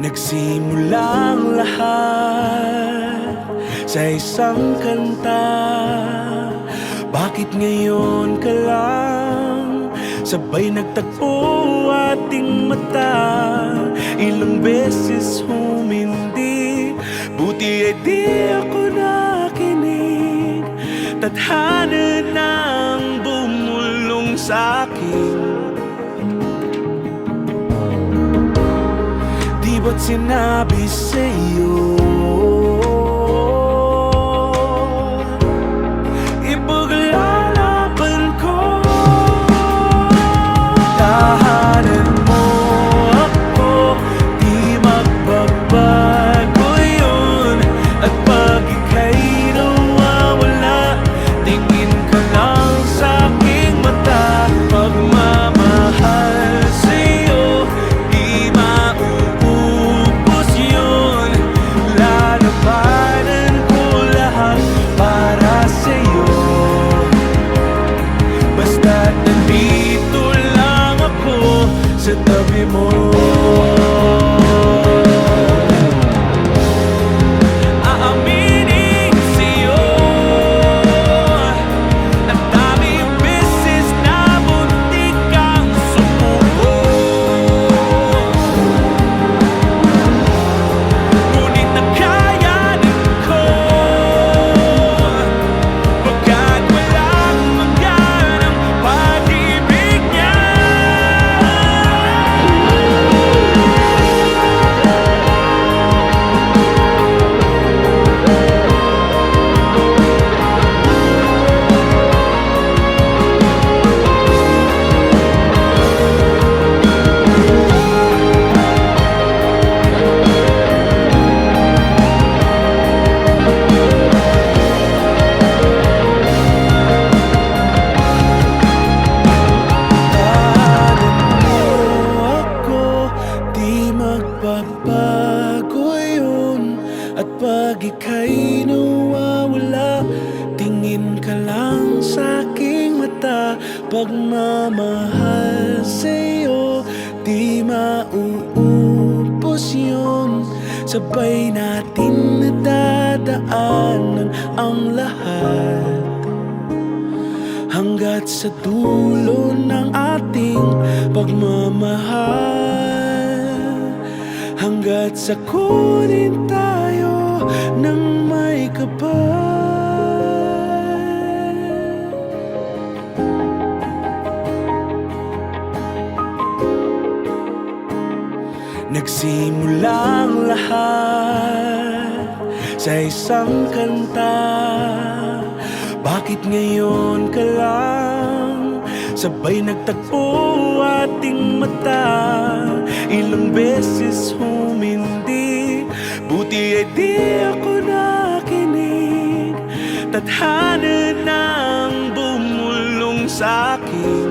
Nagsimulang lahat sa isang kanta. Bakit ngayon ka lang sabay nagtagpo ating mata? Ilang beses humindi, buti ay di ako nakinig. Tadhana nang bumulong sa'kin. Di ba't sinabi sa'yo ipaglalaban ko? Tahanan mo ako, di magbabago yun. At pag ika'y nawawala, tingin ka lang sa'king mata. Pagmamahal sa'yo, di mauubos yun. Lalabanan ko lahat para sa'yo. Basta't nandito lang ako sa tabi mo. Aaminin sa'yo, ang daming beses na muntik kang sumuko. Ngunit nakayanin ko, pagkat walang maganang pag-ibig niya. Di magbabago yun. At pag ika'y nawawala, tingin ka lang sa'king mata. Pagmamahal sa'yo, di mauubos yun. Sabay natin nadadaanan ang lahat, hanggat sa dulo ng ating pagmamahal. Hanggat sa kunin tayo ng may kapal. Nagsimulang lahat sa isang kanta. Bakit ngayon ka lang sabay nagtagpo ating mata? Ilang beses humindi, buti ay di ako nakinig. Tadhana nang bumulong sa'kin.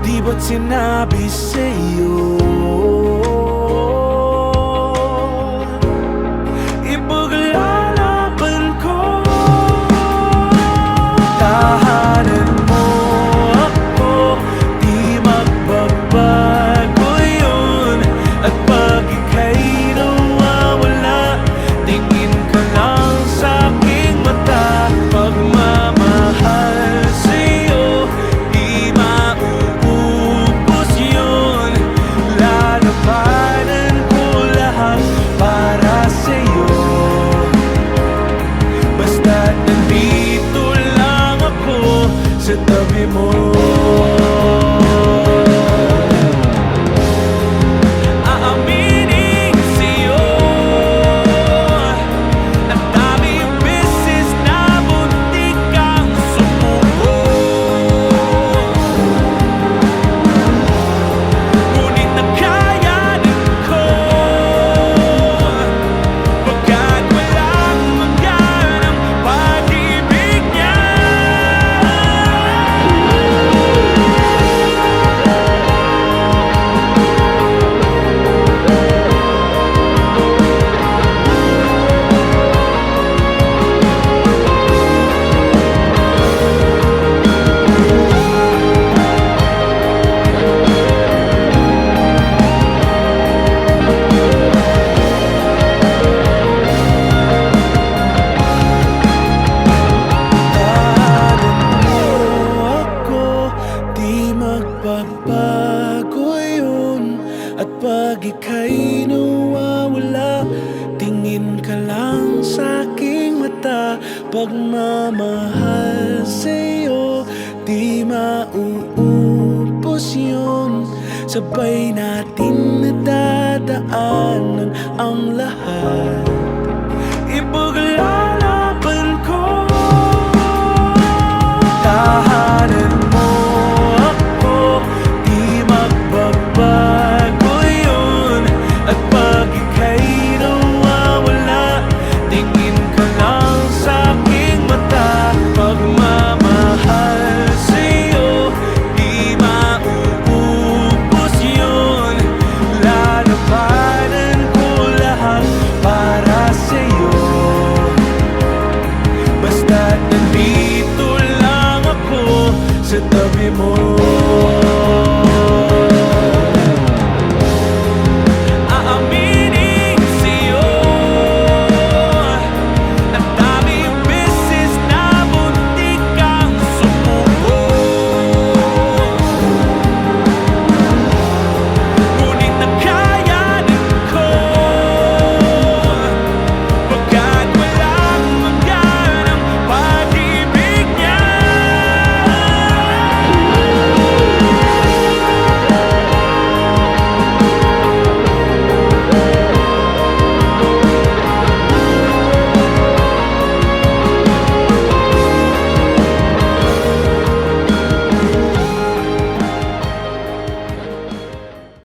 Di ba't sinabi sa'yo ipaglalaban ko? Tahanan mo ako, di magbabago yun. At pag ika'y nawawala, tingin ka lang sa'king mata. Pagmamahal sa'yo, di mauubos yun. Lalabanan ko lahat para sa'yo. Basta't nandito lang ako sa tabi mo. Aaminin sa'yo, ang daming beses na muntik kang sumuko. Ngunit nakayanin ko, pagkat walang maganang pag-ibig niya. mauubos yun. Sabay natin nadadaanan ang lahat. Ipaglalaban ko, tahanan mo ako, di magbabago yun. At pag ika'y nawawala, tingin ka lang sa'king mata. Pagmamahal sa'yo, di mauubos yun. Lalabanan ko lahat para sa'yo. Basta't nandito lang ako sa tabi mo.